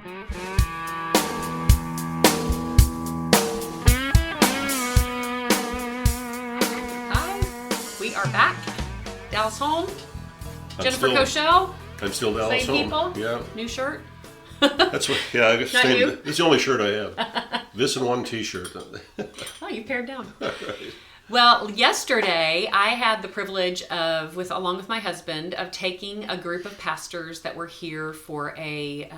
We are back. Dallas Holm, Jennifer Cochelle. I'm still Dallas Holm. Same people. Yeah. New shirt. That's what. Yeah, I guess Not you? this is the only shirt I have. This and one T-shirt. Oh, you pared down. Right. Well, yesterday I had the privilege of, along with my husband, of taking a group of pastors that were here for a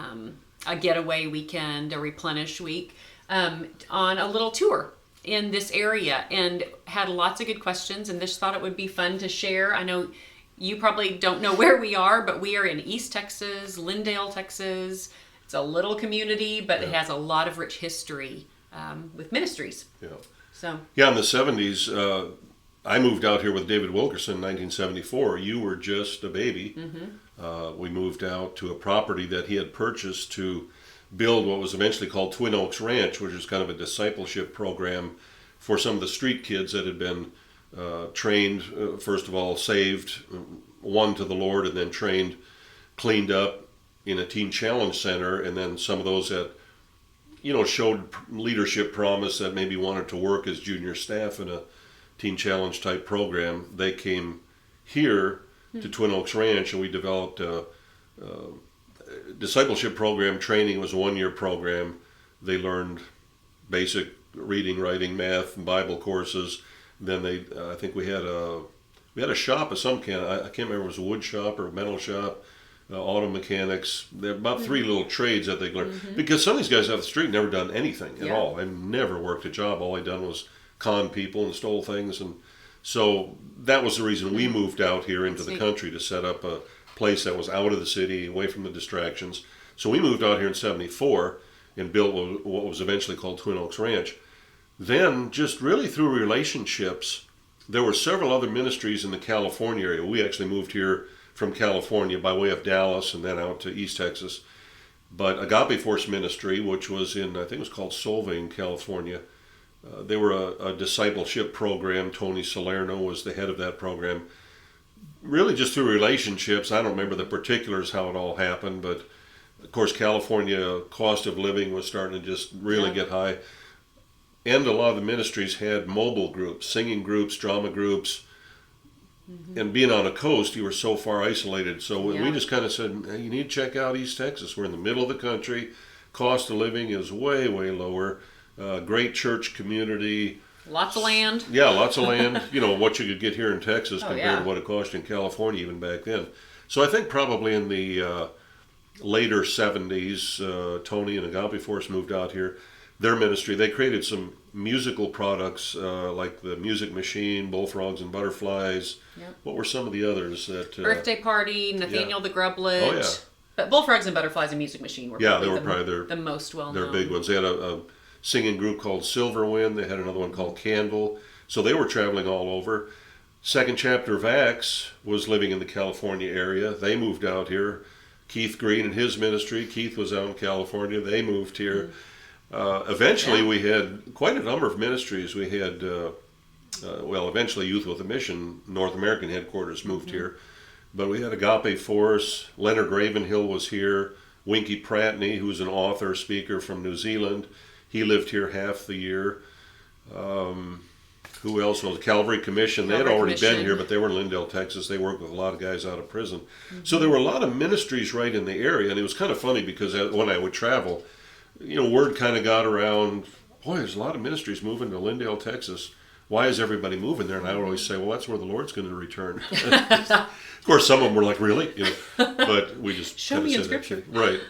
getaway weekend, a replenish week, on a little tour in this area, and had lots of good questions, and just thought it would be fun to share. I know you probably don't know where we are, but we are in East Texas, Lindale, Texas. It's a little community, but it has a lot of rich history with ministries. Yeah. So. Yeah, in the 70s, I moved out here with David Wilkerson in 1974. You were just a baby. Mm-hmm. We moved out to a property that he had purchased to build what was eventually called Twin Oaks Ranch, which was kind of a discipleship program for some of the street kids that had been trained, first of all, saved, won to the Lord, and then trained, cleaned up in a teen challenge center, and then some of those that, showed leadership promise that maybe wanted to work as junior staff in a teen challenge type program. They came here to Twin Oaks Ranch, and we developed a discipleship program. Training was a 1-year program. They learned basic reading, writing, math, and Bible courses. Then I think we had a shop of some kind. I can't remember if it was a wood shop or a metal shop, auto mechanics. There are about 3 little trades that they learned. Mm-hmm. Because some of these guys off the street never done anything at all. I've never worked a job. All I done was con people and stole things. And so that was the reason we moved out here into the country, to set up a place that was out of the city, away from the distractions. So we moved out here in 74 and built what was eventually called Twin Oaks Ranch. Then, just really through relationships, there were several other ministries in the California area. We actually moved here from California by way of Dallas and then out to East Texas. But Agape Force Ministry, which was in, I think it was called Solvang, California, they were a discipleship program. Tony Salerno was the head of that program. Really just through relationships. I don't remember the particulars how it all happened, but of course California cost of living was starting to just really get high. And a lot of the ministries had mobile groups, singing groups, drama groups. Mm-hmm. And being on a coast, you were so far isolated. So we just kind of said, hey, you need to check out East Texas. We're in the middle of the country. Cost of living is way, way lower. Great church community. Lots of land. Yeah, lots of land. What you could get here in Texas compared to what it cost in California even back then. So I think probably in the later 70s, Tony and Agape Force moved out here. Their ministry, they created some musical products like the Music Machine, Bullfrogs and Butterflies. Yep. What were some of the others? Birthday Party, Nathaniel the Grublet. Oh, yeah. But Bullfrogs and Butterflies and Music Machine were probably the most well-known. They're big ones. They had a singing group called Silverwind. They had another one called Candle. So they were traveling all over. Second Chapter of Acts was living in the California area. They moved out here. Keith Green and his ministry. Keith was out in California. They moved here. Mm-hmm. Eventually, we had quite a number of ministries. We had, eventually Youth with a Mission, North American headquarters moved here. But we had Agape Force. Leonard Ravenhill was here. Winky Pratney, who's an author, speaker from New Zealand. He lived here half the year. Who else was? Calvary Commission. They had already been here, but they were in Lindale, Texas. They worked with a lot of guys out of prison. Mm-hmm. So there were a lot of ministries right in the area. And it was kind of funny because when I would travel, word kind of got around, boy, there's a lot of ministries moving to Lindale, Texas. Why is everybody moving there? And I would always say, well, that's where the Lord's going to return. Of course, some of them were like, really? But we just show me in Scripture. Right.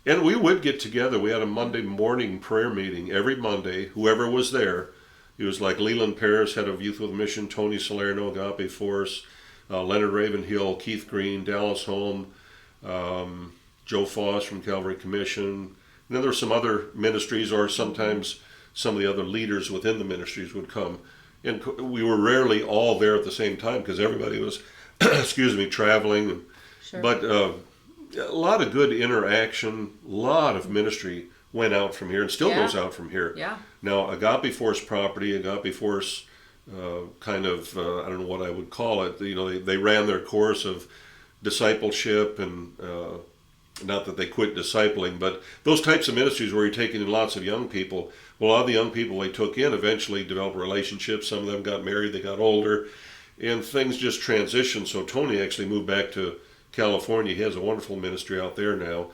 And we would get together. We had a Monday morning prayer meeting every Monday, whoever was there. It was like Leland Paris, head of Youth with a Mission, Tony Salerno, Agape Force, Leonard Ravenhill, Keith Green, Dallas Holm, Joe Foss from Calvary Commission. And then there were some other ministries, or sometimes some of the other leaders within the ministries would come. And we were rarely all there at the same time because everybody was, traveling. Sure. But a lot of good interaction, a lot of ministry went out from here and still goes out from here. Yeah. Now, Agape Force property, Agape Force I don't know what I would call it. They ran their course of discipleship and not that they quit discipling, but those types of ministries where you're taking in lots of young people. Well, a lot of the young people they took in eventually developed relationships. Some of them got married, they got older, and things just transitioned. So Tony actually moved back to California. He has a wonderful ministry out there now.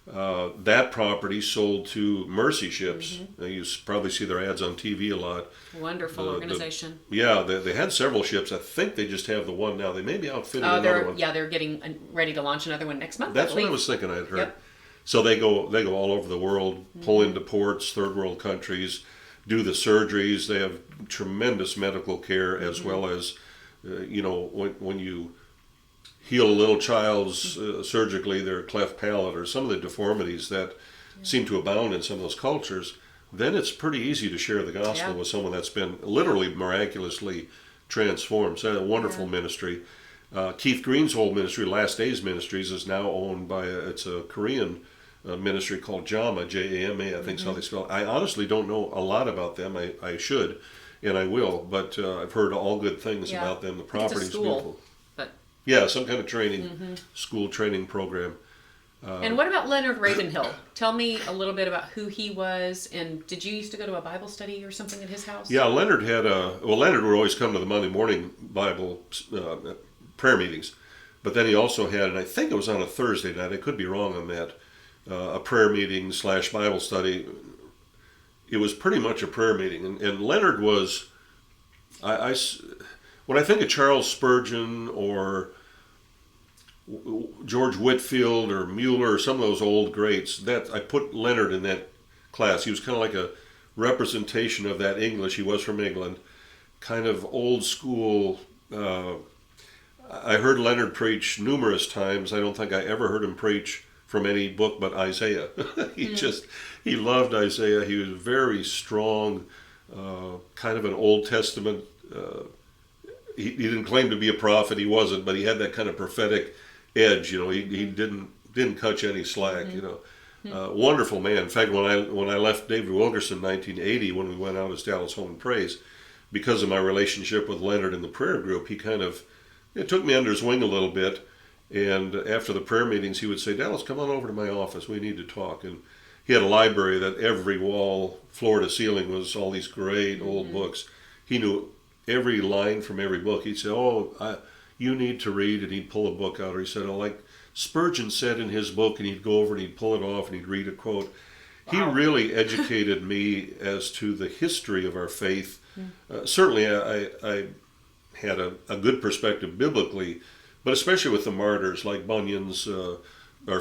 That property sold to Mercy Ships. You probably see their ads on TV a lot. Wonderful organization. They had several ships. I think they just have the one now. They may be outfitting another one. Yeah, they're getting ready to launch another one next month. That's what I was thinking I'd heard. Yep. So they go all over the world, pull into ports, third world countries, do the surgeries. They have tremendous medical care as well as, when you heal a little child's surgically their cleft palate or some of the deformities that seem to abound in some of those cultures, then it's pretty easy to share the gospel with someone that's been literally miraculously transformed. So a wonderful ministry. Keith Green's whole ministry, Last Days Ministries, is now owned by it's a Korean ministry called JAMA, Jama, I think is how they spell it. I honestly don't know a lot about them. I should, and I will, but I've heard all good things about them. The property is beautiful. Yeah, some kind of training, school training program. And what about Leonard Ravenhill? Tell me a little bit about who he was, and did you used to go to a Bible study or something at his house? Yeah, Leonard Leonard would always come to the Monday morning Bible prayer meetings, but then he also had, and I think it was on a Thursday night, I could be wrong on that, a prayer meeting / Bible study. It was pretty much a prayer meeting, and Leonard was, when I think of Charles Spurgeon or George Whitefield or Mueller or some of those old greats, that I put Leonard in that class. He was kind of like a representation of that English. He was from England, kind of old school. I heard Leonard preach numerous times. I don't think I ever heard him preach from any book but Isaiah. He loved Isaiah. He was very strong, kind of an Old Testament. He didn't claim to be a prophet. He wasn't, but he had that kind of prophetic edge. He didn't cut you any slack. Wonderful man. In fact, when I left David Wilkerson in 1980, when we went out as Dallas Home and Praise, because of my relationship with Leonard in the prayer group, he kind of took me under his wing a little bit. And after the prayer meetings, he would say, "Dallas, come on over to my office. We need to talk." And he had a library that every wall, floor to ceiling, was all these great old books. He knew every line from every book. He'd say, you need to read, and he'd pull a book out. Or he said, like Spurgeon said in his book, and he'd go over and he'd pull it off and he'd read a quote. Wow. He really educated me as to the history of our faith. Certainly I had a good perspective biblically, but especially with the martyrs like Bunyan's, or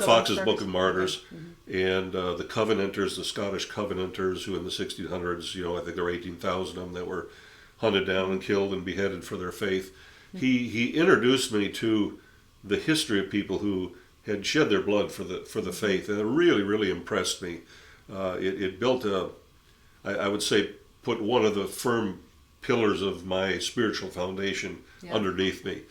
Fox's Book of Martyrs, and the Covenanters, the Scottish Covenanters, who in the 1600s, I think there were 18,000 of them that were hunted down and killed and beheaded for their faith. He introduced me to the history of people who had shed their blood for the faith, and it really, really impressed me. It built I would say, put one of the firm pillars of my spiritual foundation underneath me.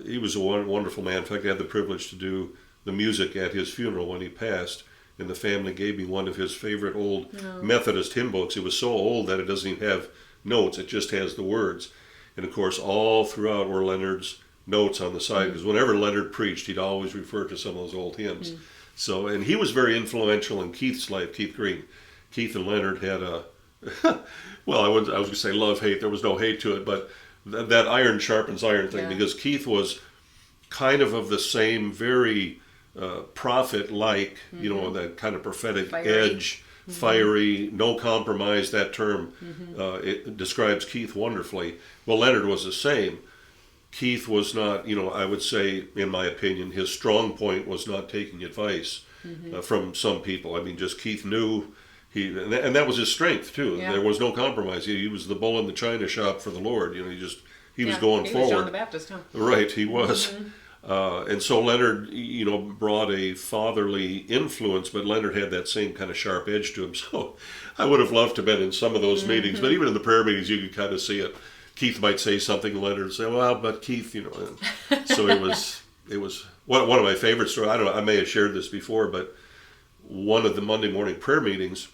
He was a wonderful man. In fact, I had the privilege to do the music at his funeral when he passed, and the family gave me one of his favorite old Methodist hymn books. It was so old that it doesn't even have notes, it just has the words. And of course, all throughout were Leonard's notes on the side, because whenever Leonard preached, he'd always refer to some of those old hymns. So, and he was very influential in Keith's life, Keith Green. Keith and Leonard had a, well, I was going to say love-hate, there was no hate to it, but that iron sharpens iron thing, because Keith was kind of the same, very prophet-like, that kind of prophetic edge, fiery, no compromise, that term, it describes Keith wonderfully. Well, Leonard was the same. Keith was not, I would say, in my opinion, his strong point was not taking advice from some people. I mean, just Keith knew, and that was his strength too. There was no compromise. He was the bull in the china shop for the Lord. He was going forward. He was John the Baptist, huh? Right, he was. And so Leonard, brought a fatherly influence, but Leonard had that same kind of sharp edge to him. So I would have loved to have been in some of those meetings, but even in the prayer meetings, you could kind of see it. Keith might say something, Leonard would say, "Well, but Keith," And so it was one of my favorite stories. I don't know, I may have shared this before, but one of the Monday morning prayer meetings,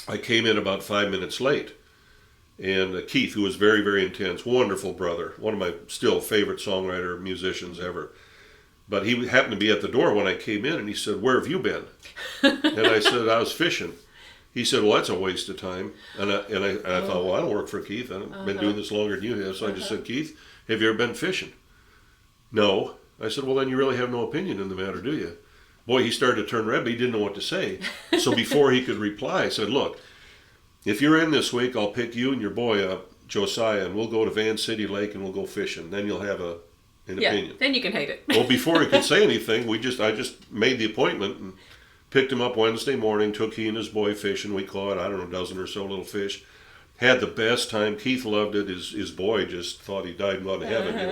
I came in about 5 minutes late. And Keith, who was very, very intense, wonderful brother, one of my still favorite songwriter musicians ever, But he happened to be at the door when I came in, and he said, "Where have you been?" And I said, "I was fishing." He said, "Well, that's a waste of time." And I thought, well, I don't work for Keith. I've been doing this longer than you have. So I just said, "Keith, have you ever been fishing?" "No." I said, "Well, then you really have no opinion in the matter, do you?" Boy, he started to turn red, but he didn't know what to say. So before he could reply, I said, "Look, if you're in this week, I'll pick you and your boy up, Josiah, and we'll go to Van City Lake and we'll go fishing. Then you'll have an opinion." Then you can hate it. Well, before he could say anything, I just made the appointment and picked him up Wednesday morning, took he and his boy fishing. We caught, I don't know, a dozen or so little fish. Had the best time. Keith loved it. His boy just thought he died and gone to heaven, you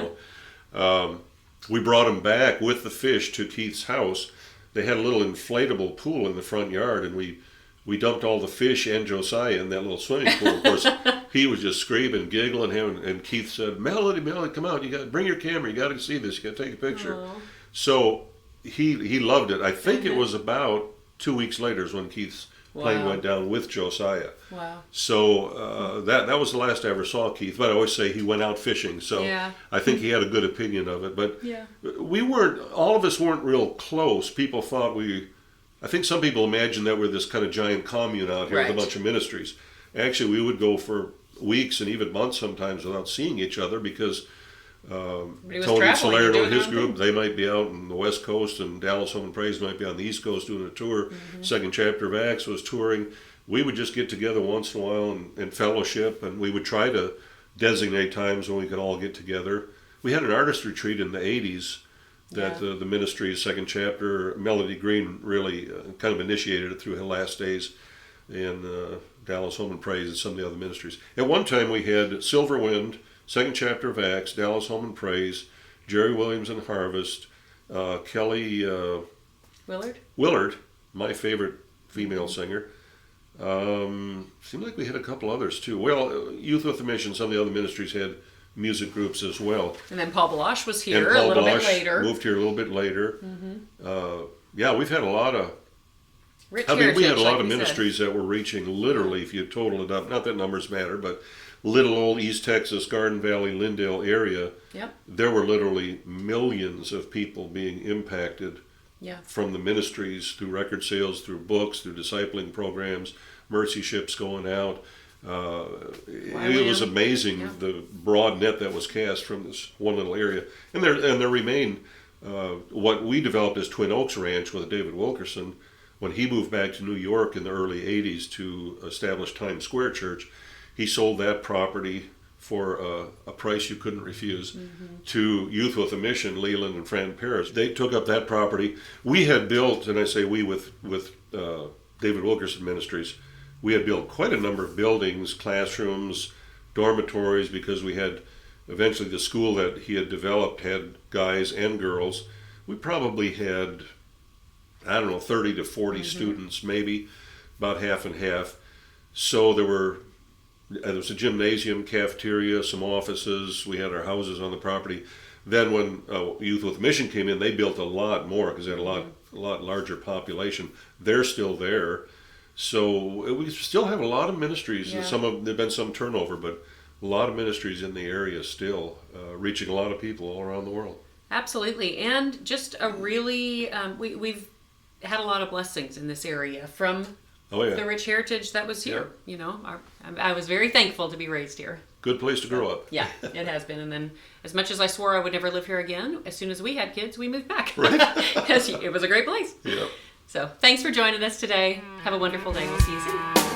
know. We brought him back with the fish to Keith's house. They had a little inflatable pool in the front yard, and we dumped all the fish and Josiah in that little swimming pool. Of course, he was just screaming, giggling, and Keith said, Melody, come out. You got to bring your camera. You got to see this. You got to take a picture." Aww. So he loved it. I think it was about 2 weeks later is when Keith's plane went down with Josiah. Wow. So that was the last I ever saw Keith. But I always say he went out fishing. So I think he had a good opinion of it. But all of us weren't real close. People thought I think some people imagine that we're this kind of giant commune out here with a bunch of ministries. Actually, we would go for weeks and even months sometimes without seeing each other because Tony Salerno and his group, they might be out on the West Coast, and Dallas Holm and Praise might be on the East Coast doing a tour. Mm-hmm. Second Chapter of Acts was touring. We would just get together once in a while and fellowship, and we would try to designate times when we could all get together. We had an artist retreat in the 80s that the ministry, Second Chapter, Melody Green really kind of initiated it through her last days in Dallas Holm and Praise and some of the other ministries. At one time we had Silver Wind, Second Chapter of Acts, Dallas Holm and Praise, Jerry Williams and Harvest, Kelly Willard, my favorite female singer. Seemed like we had a couple others too. Well, Youth with a Mission, some of the other ministries had music groups as well. And then Paul Baloche was here a little bit later. Moved here a little bit later. Mm-hmm. We've had a lot of we had a lot of ministries that were reaching literally, if you total it up, not that numbers matter, but little old East Texas, Garden Valley, Lindale area, there were literally millions of people being impacted from the ministries through record sales, through books, through discipling programs, mercy ships going out. It was amazing the broad net that was cast from this one little area. And there remain what we developed as Twin Oaks Ranch with David Wilkerson when he moved back to New York in the early 80s to establish Times Square Church. He sold that property for a price you couldn't refuse to Youth with a Mission, Leland and Fran Paris. They took up that property. We had built, and I say we with David Wilkerson Ministries, we had built quite a number of buildings, classrooms, dormitories, because we had eventually the school that he had developed had guys and girls. We probably had, 30 to 40 students, maybe, about half and half. So there was a gymnasium, cafeteria, some offices. We had our houses on the property. Then when Youth with a Mission came in, they built a lot more because they had a lot larger population. They're still there. So we still have a lot of ministries. Yeah. There've been some turnover, but a lot of ministries in the area still reaching a lot of people all around the world. Absolutely, and just a really we've had a lot of blessings in this area from the rich heritage that was here. Yeah. You know, I was very thankful to be raised here. Good place to grow up. Yeah, it has been. And then, as much as I swore I would never live here again, as soon as we had kids, we moved back. Right. Because it was a great place. Yeah. So, thanks for joining us today. Have a wonderful day. We'll see you soon.